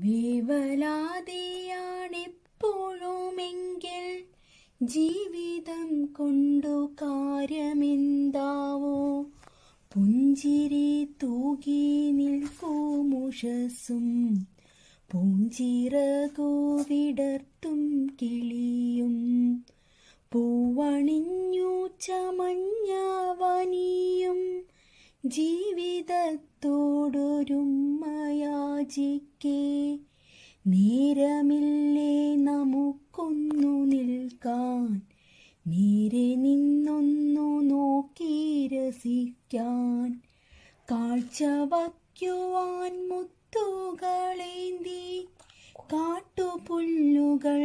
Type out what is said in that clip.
വേവലാതെയാണെപ്പോഴുമെങ്കിൽ ജീവിതം കൊണ്ടു കാര്യമെന്താവോ? പുഞ്ചിരി തൂകി നിൽക്കുമുഷസും പൂഞ്ചിറകു വിടർത്തും കിളിയും പൂവണിഞ്ഞു ചമഞ്ഞവനിയും ജീവിതത്തോടൊരുമയാചിക്കേ നേരമില്ലേ നമുക്കൊന്നു നിൽക്കാൻ, നേരെ നിന്നൊന്നു നോക്കി രസിക്കാൻ, കാഴ്ച വയ്ക്കുവാൻ മുത്തുകളേന്തി കാട്ടുപുല്ലുകൾ